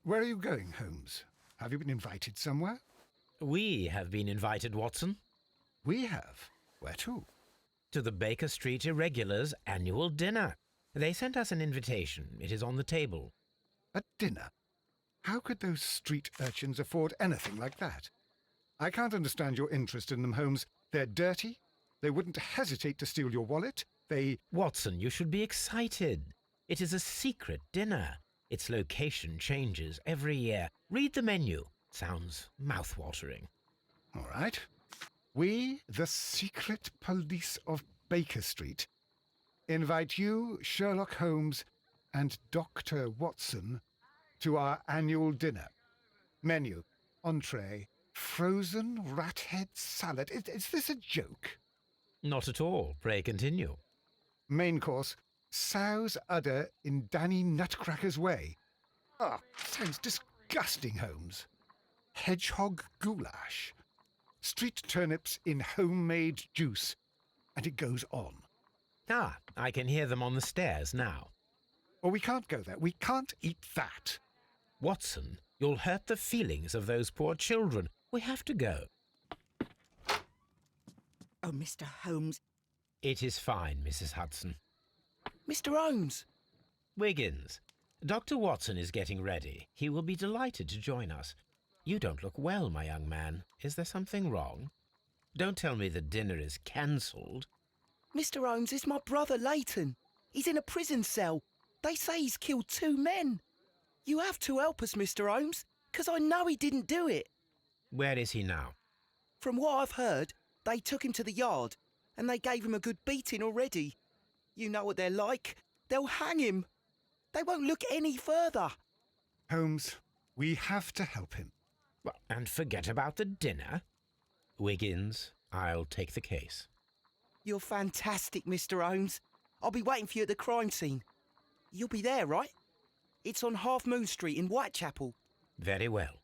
Where are you going, Holmes? Have you been invited somewhere? We have been invited, Watson. We have. Where to? To the Baker Street Irregulars' annual dinner. They sent us an invitation. It is on the table. A dinner? How could those street urchins afford anything like that? I can't understand your interest in them, Holmes. They're dirty. They wouldn't hesitate to steal your wallet. Watson, you should be excited. It is a secret dinner. Its location changes every year. Read the menu. Sounds mouth-watering. All right. We, the secret police of Baker Street, invite you, Sherlock Holmes, and Dr. Watson to our annual dinner. Menu, entree, frozen rat head salad. Is this a joke? Not at all. Pray continue. Main course, sow's udder in Danny Nutcracker's way. Ah, sounds disgusting, Holmes. Hedgehog goulash. Street turnips in homemade juice. And it goes on. Ah, I can hear them on the stairs now. Well, we can't go there. We can't eat that. Watson, you'll hurt the feelings of those poor children. We have to go. Oh, Mr. Holmes. It is fine, Mrs. Hudson. Mr. Holmes! Wiggins, Dr. Watson is getting ready. He will be delighted to join us. You don't look well, my young man. Is there something wrong? Don't tell me the dinner is cancelled. Mr. Holmes, it's my brother Leighton. He's in a prison cell. They say he's killed 2 men. You have to help us, Mr. Holmes, 'cause I know he didn't do it. Where is he now? From what I've heard, they took him to the yard and they gave him a good beating already. You know what they're like. They'll hang him. They won't look any further. Holmes, we have to help him. Well, and forget about the dinner. Wiggins, I'll take the case. You're fantastic, Mr. Holmes. I'll be waiting for you at the crime scene. You'll be there, right? It's on Half Moon Street in Whitechapel. Very well.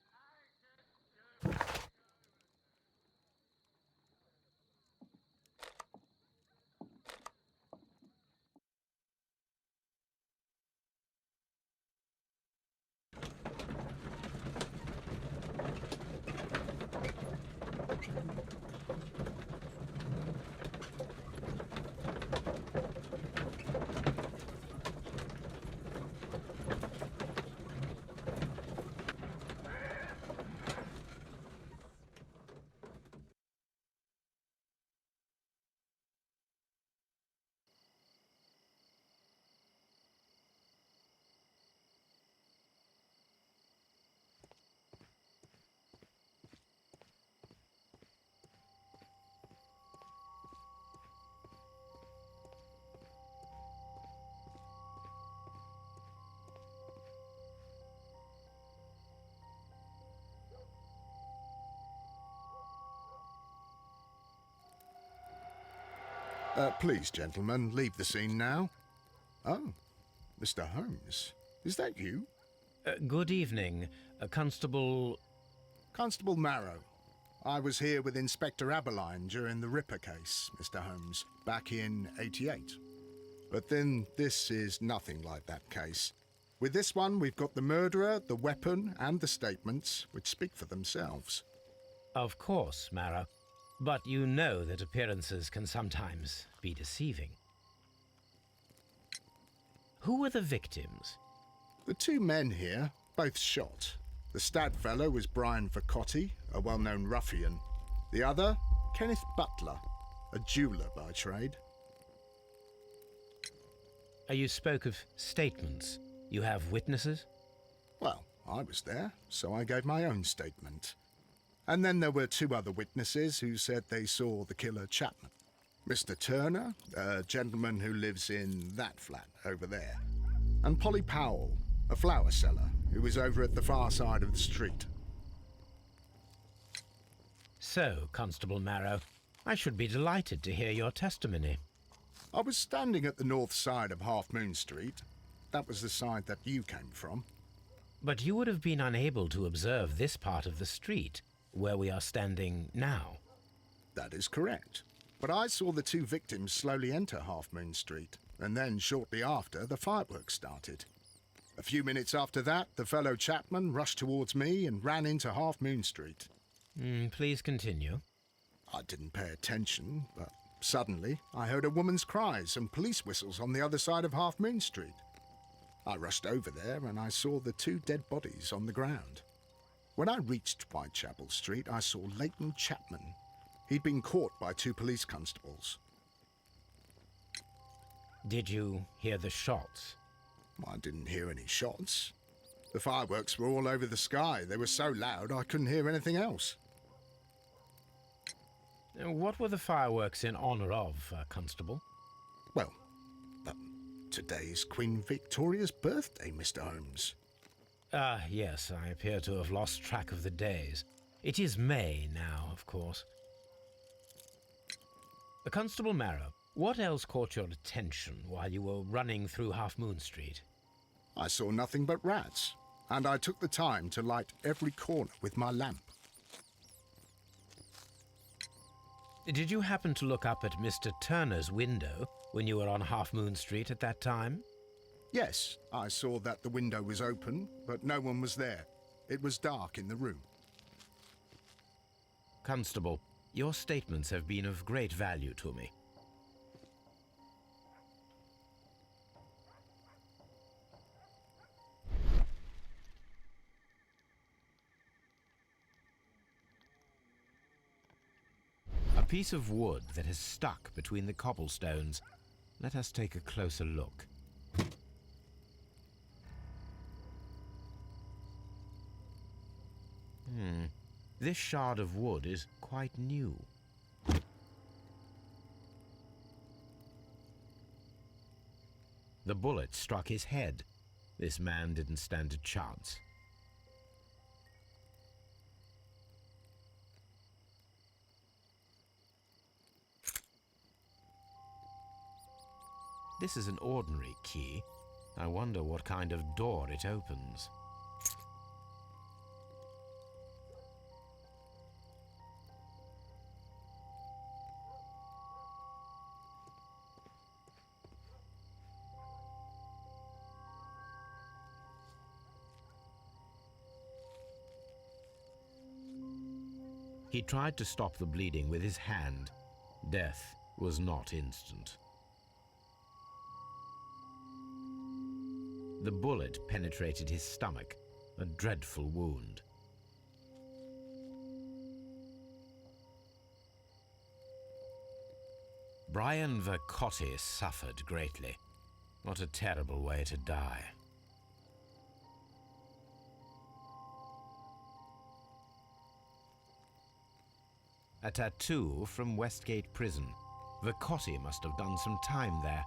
Please, gentlemen, leave the scene now. Oh, Mr. Holmes, is that you? Good evening, Constable... Constable Marrow. I was here with Inspector Aberline during the Ripper case, Mr. Holmes, back in '88. But then this is nothing like that case. With this one, we've got the murderer, the weapon, and the statements, which speak for themselves. Of course, Marrow. But you know that appearances can sometimes be deceiving. Who were the victims? The two men here, both shot. The stab fellow was Brian Vacotti, a well-known ruffian. The other, Kenneth Butler, a jeweller by trade. You spoke of statements. You have witnesses? Well, I was there, so I gave my own statement. And then there were two other witnesses who said they saw the killer Chapman. Mr. Turner, a gentleman who lives in that flat over there. And Polly Powell, a flower seller, who was over at the far side of the street. So, Constable Marrow, I should be delighted to hear your testimony. I was standing at the north side of Half Moon Street. That was the side that you came from. But you would have been unable to observe this part of the street, where we are standing now. That is correct. But I saw the two victims slowly enter Half Moon Street, and then shortly after, the fireworks started. A few minutes after that, the fellow Chapman rushed towards me and ran into Half Moon Street. Please continue. I didn't pay attention, but suddenly I heard a woman's cries and police whistles on the other side of Half Moon Street. I rushed over there and I saw the two dead bodies on the ground. When I reached Whitechapel Street, I saw Leighton Chapman. He'd been caught by two police constables. Did you hear the shots? I didn't hear any shots. The fireworks were all over the sky. They were so loud I couldn't hear anything else. What were the fireworks in honor of, Constable? Well, today's Queen Victoria's birthday, Mr. Holmes. Yes, I appear to have lost track of the days. It is May now, of course. Constable Marrow, what else caught your attention while you were running through Half Moon Street? I saw nothing but rats, and I took the time to light every corner with my lamp. Did you happen to look up at Mr. Turner's window when you were on Half Moon Street at that time? Yes, I saw that the window was open, but no one was there. It was dark in the room. Constable, your statements have been of great value to me. A piece of wood that has stuck between the cobblestones. Let us take a closer look. This shard of wood is quite new. The bullet struck his head. This man didn't stand a chance. This is an ordinary key. I wonder what kind of door it opens. He tried to stop the bleeding with his hand. Death was not instant. The bullet penetrated his stomach, a dreadful wound. Brian Vacotti suffered greatly. What a terrible way to die. A tattoo from Westgate Prison. Vacotti must have done some time there.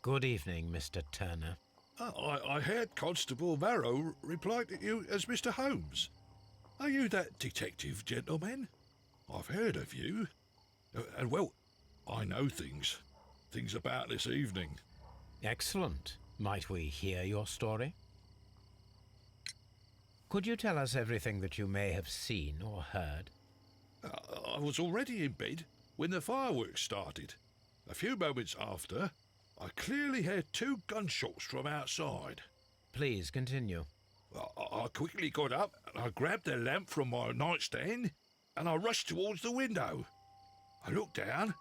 Good evening, Mr. Turner. I heard Constable Marrow reply to you as Mr. Holmes. Are you that detective gentleman? I've heard of you. And well, I know things about this evening. Excellent. Might we hear your story? Could you tell us everything that you may have seen or heard? I was already in bed when the fireworks started. A few moments after, I clearly heard 2 gunshots from outside. Please continue. I quickly got up and I grabbed the lamp from my nightstand and I rushed towards the window. I looked down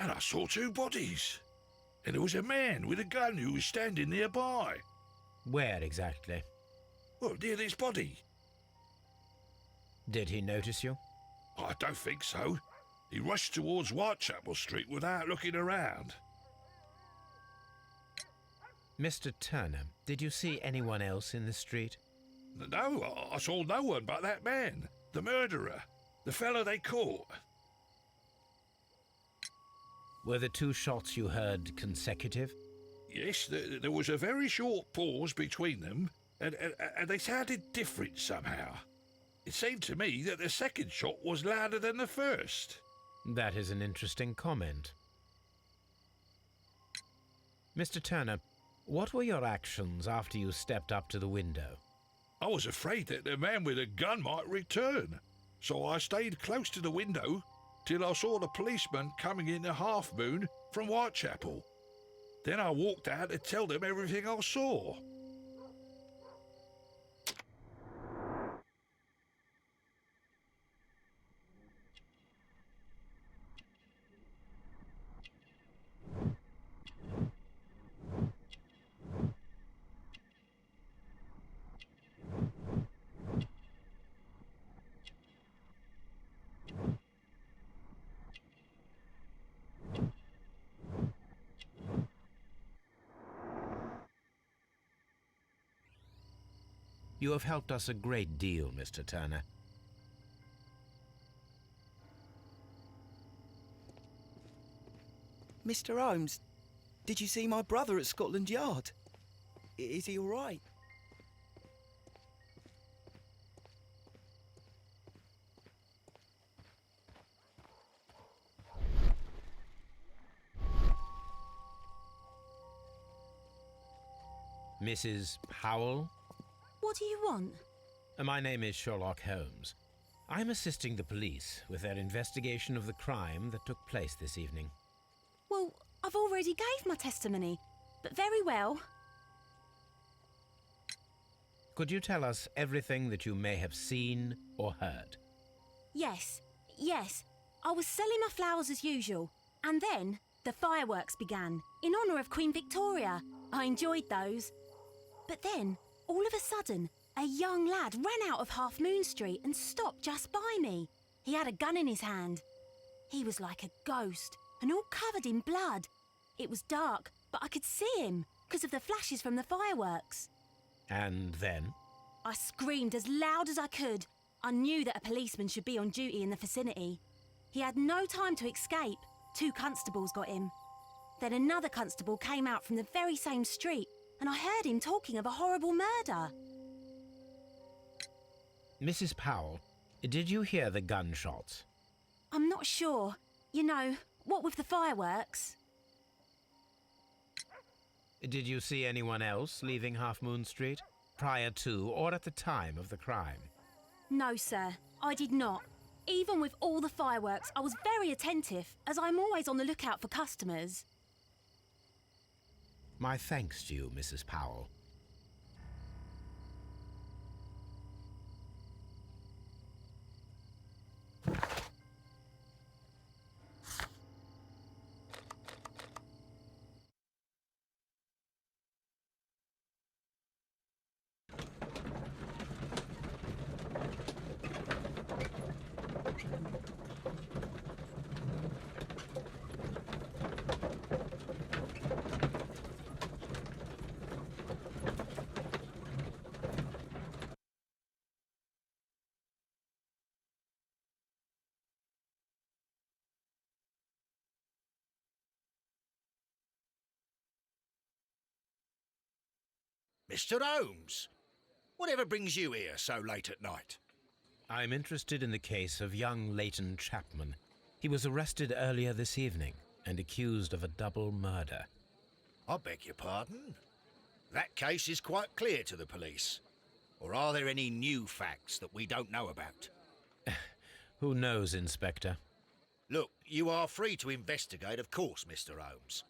and I saw 2 bodies. And there was a man with a gun who was standing nearby. Where exactly? Well, near this body. Did he notice you? I don't think so. He rushed towards Whitechapel Street without looking around. Mr. Turner, did you see anyone else in the street? No, I saw no one but that man, the murderer, the fellow they caught. Were the 2 shots you heard consecutive? Yes, there was a very short pause between them, and they sounded different somehow. It seemed to me that the second shot was louder than the first. That is an interesting comment. Mr. Turner, what were your actions after you stepped up to the window? I was afraid that the man with a gun might return, so I stayed close to the window till I saw the policeman coming in the Half Moon from Whitechapel. Then I walked out to tell them everything I saw. You have helped us a great deal, Mr. Turner. Mr. Holmes, did you see my brother at Scotland Yard? Is he all right? Mrs. Powell? What do you want? My name is Sherlock Holmes. I'm assisting the police with their investigation of the crime that took place this evening. Well, I've already gave my testimony, but very well. Could you tell us everything that you may have seen or heard? Yes. I was selling my flowers as usual, and then the fireworks began, in honour of Queen Victoria. I enjoyed those. But then, all of a sudden, a young lad ran out of Half Moon Street and stopped just by me. He had a gun in his hand. He was like a ghost, and all covered in blood. It was dark, but I could see him, because of the flashes from the fireworks. And then? I screamed as loud as I could. I knew that a policeman should be on duty in the vicinity. He had no time to escape. 2 constables got him. Then another constable came out from the very same street, and I heard him talking of a horrible murder. Mrs. Powell, did you hear the gunshots? I'm not sure. You know, what with the fireworks? Did you see anyone else leaving Half Moon Street, prior to or at the time of the crime? No, sir, I did not. Even with all the fireworks, I was very attentive, as I'm always on the lookout for customers. My thanks to you, Mrs. Powell. Mr. Holmes! Whatever brings you here so late at night? I'm interested in the case of young Leighton Chapman. He was arrested earlier this evening and accused of a double murder. I beg your pardon? That case is quite clear to the police. Or are there any new facts that we don't know about? Who knows, Inspector? Look, you are free to investigate, of course, Mr. Holmes.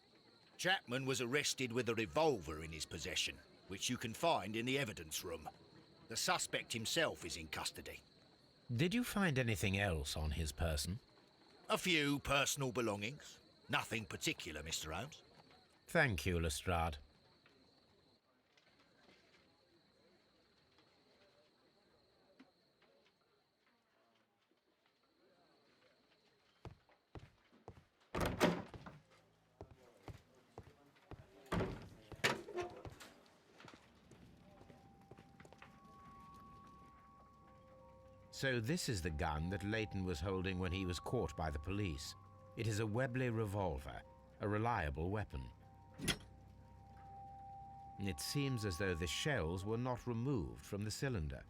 Chapman was arrested with a revolver in his possession, which you can find in the evidence room. The suspect himself is in custody. Did you find anything else on his person? A few personal belongings. Nothing particular, Mr. Holmes. Thank you, Lestrade. So this is the gun that Leighton was holding when he was caught by the police. It is a Webley revolver, a reliable weapon. It seems as though the shells were not removed from the cylinder.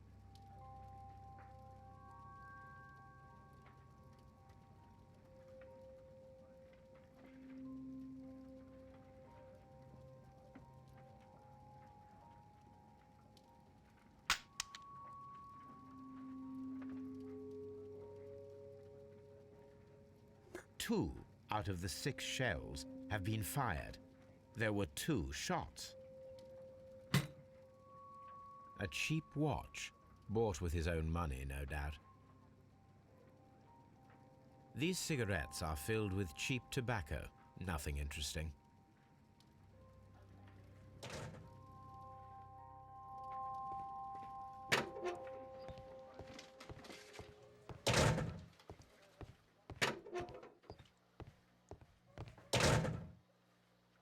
Two out of the 6 shells have been fired. There were 2 shots. A cheap watch, bought with his own money, no doubt. These cigarettes are filled with cheap tobacco. Nothing interesting.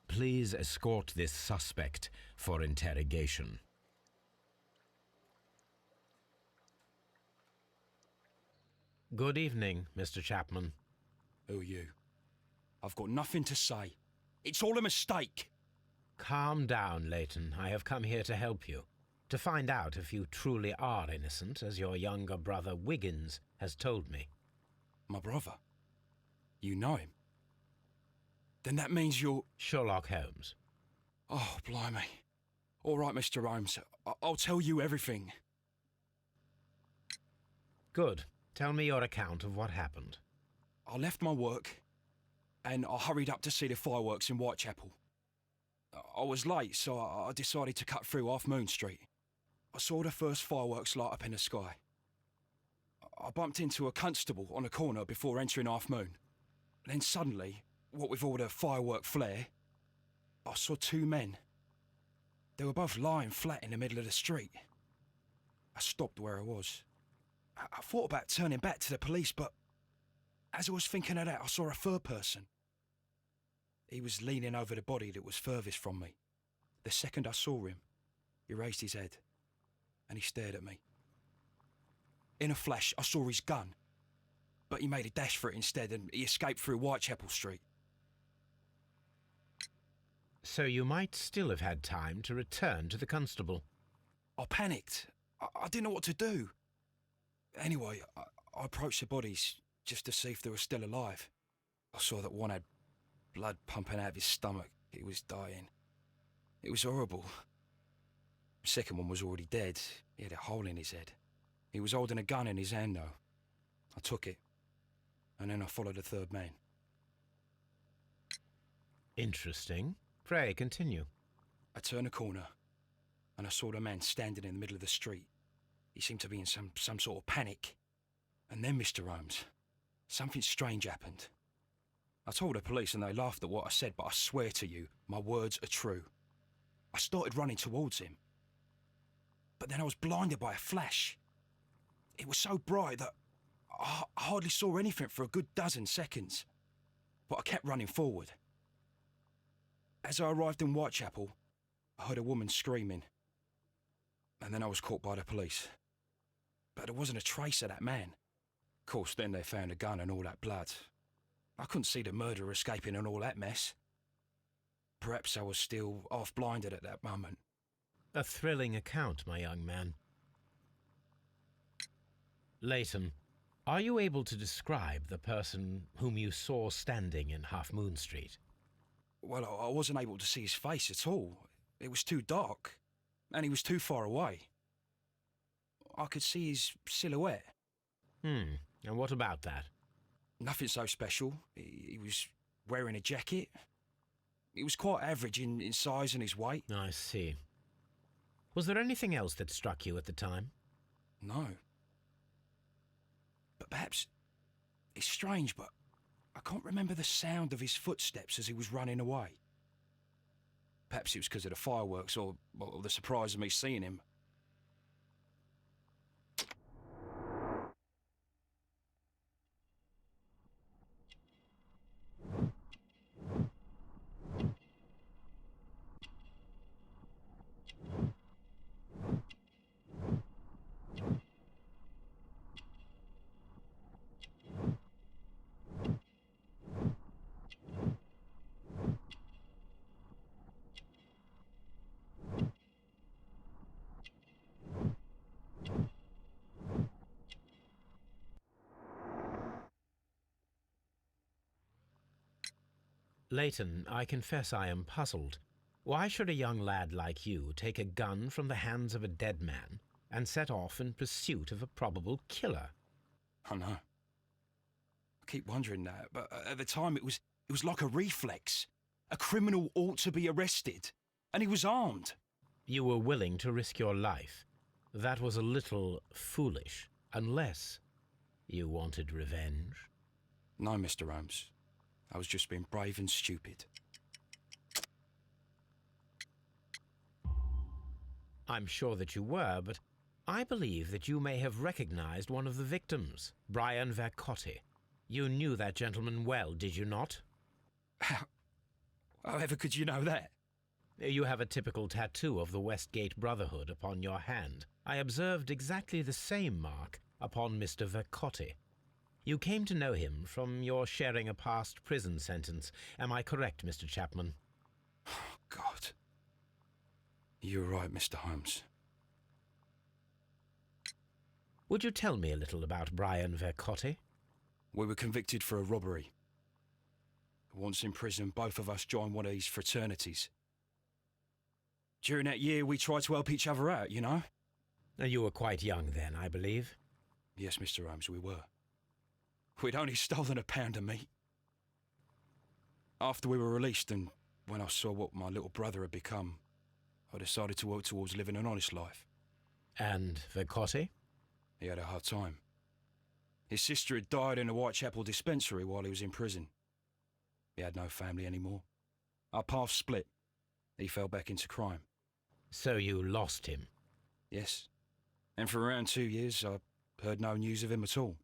Please escort this suspect for interrogation. Good evening, Mr. Chapman. Who are you? I've got nothing to say. It's all a mistake. Calm down, Leighton. I have come here to help you. To find out if you truly are innocent, as your younger brother Wiggins has told me. My brother? You know him? Then that means you're... Sherlock Holmes. Oh, blimey. All right, Mr. Holmes. I'll tell you everything. Good. Tell me your account of what happened. I left my work and I hurried up to see the fireworks in Whitechapel. I was late, so I decided to cut through Half Moon Street. I saw the first fireworks light up in the sky. I bumped into a constable on a corner before entering Half Moon. Then suddenly, what with all the firework flare, I saw 2 men. They were both lying flat in the middle of the street. I stopped where I was. I thought about turning back to the police, but as I was thinking of that, I saw a third person. He was leaning over the body that was furthest from me. The second I saw him, he raised his head and he stared at me. In a flash, I saw his gun, but he made a dash for it instead and he escaped through Whitechapel Street. So you might still have had time to return to the constable. I panicked. I didn't know what to do. Anyway, I approached the bodies just to see if they were still alive. I saw that one had blood pumping out of his stomach. He was dying. It was horrible. The second one was already dead. He had a hole in his head. He was holding a gun in his hand, though. I took it, and then I followed the third man. Interesting. Pray, continue. I turned a corner, and I saw the man standing in the middle of the street. He seemed to be in some sort of panic. And then, Mr. Holmes, something strange happened. I told the police and they laughed at what I said, but I swear to you, my words are true. I started running towards him. But then I was blinded by a flash. It was so bright that I hardly saw anything for a good dozen seconds. But I kept running forward. As I arrived in Whitechapel, I heard a woman screaming. And then I was caught by the police. But there wasn't a trace of that man. Of course, then they found a gun and all that blood. I couldn't see the murderer escaping and all that mess. Perhaps I was still half-blinded at that moment. A thrilling account, my young man. Leighton, are you able to describe the person whom you saw standing in Half Moon Street? Well, I wasn't able to see his face at all. It was too dark, and he was too far away. I could see his silhouette. And what about that? Nothing so special. He was wearing a jacket. He was quite average in size and his weight. I see. Was there anything else that struck you at the time? No. But perhaps it's strange, but I can't remember the sound of his footsteps as he was running away. Perhaps it was because of the fireworks or the surprise of me seeing him. Leighton, I confess I am puzzled. Why should a young lad like you take a gun from the hands of a dead man and set off in pursuit of a probable killer? I know. I keep wondering that, but at the time it was like a reflex. A criminal ought to be arrested, and he was armed. You were willing to risk your life. That was a little foolish, unless you wanted revenge. No, Mr. Holmes. I was just being brave and stupid. I'm sure that you were, but I believe that you may have recognized one of the victims, Brian Vercotti. You knew that gentleman well, did you not? However could you know that? You have a typical tattoo of the Westgate Brotherhood upon your hand. I observed exactly the same mark upon Mr. Vercotti. You came to know him from your sharing a past prison sentence. Am I correct, Mr. Chapman? Oh, God. You're right, Mr. Holmes. Would you tell me a little about Brian Vercotti? We were convicted for a robbery. Once in prison, both of us joined one of these fraternities. During that year, we tried to help each other out, you know? You were quite young then, I believe. Yes, Mr. Holmes, we were. We'd only stolen a pound of meat. After we were released, and when I saw what my little brother had become, I decided to work towards living an honest life. And Vercotti? He had a hard time. His sister had died in a Whitechapel dispensary while he was in prison. He had no family anymore. Our paths split. He fell back into crime. So you lost him? Yes. And for around 2 years, I heard no news of him at all.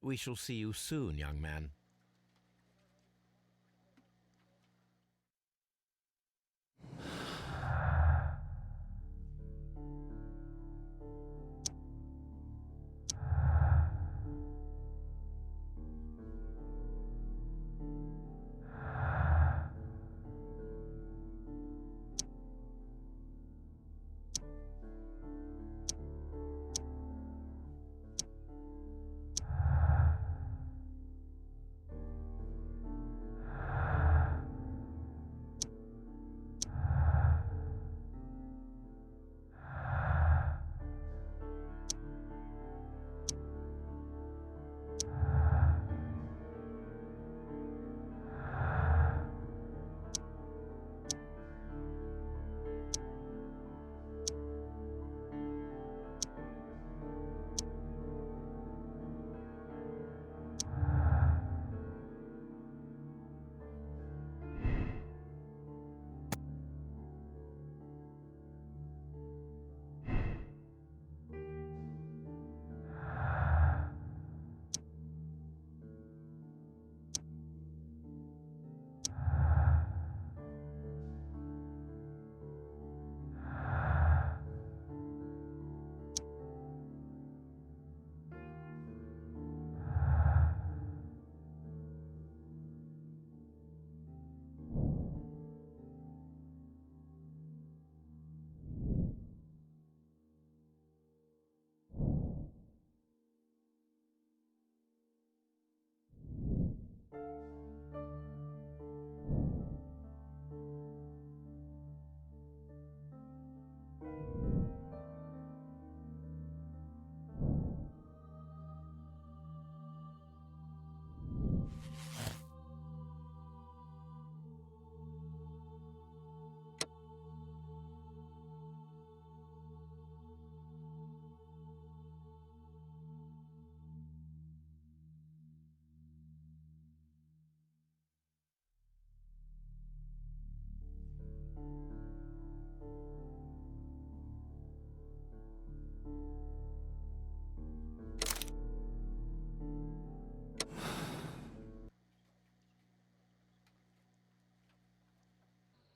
We shall see you soon, young man.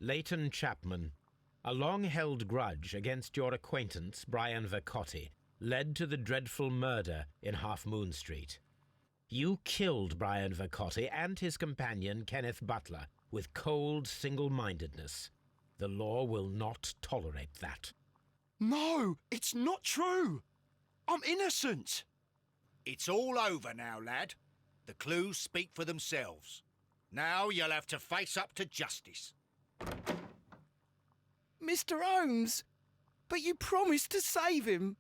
Leighton Chapman, a long-held grudge against your acquaintance, Brian Vercotti, led to the dreadful murder in Half Moon Street. You killed Brian Vercotti and his companion, Kenneth Butler, with cold single-mindedness. The law will not tolerate that. No, it's not true. I'm innocent. It's all over now, lad. The clues speak for themselves. Now you'll have to face up to justice. Mr. Holmes, but you promised to save him.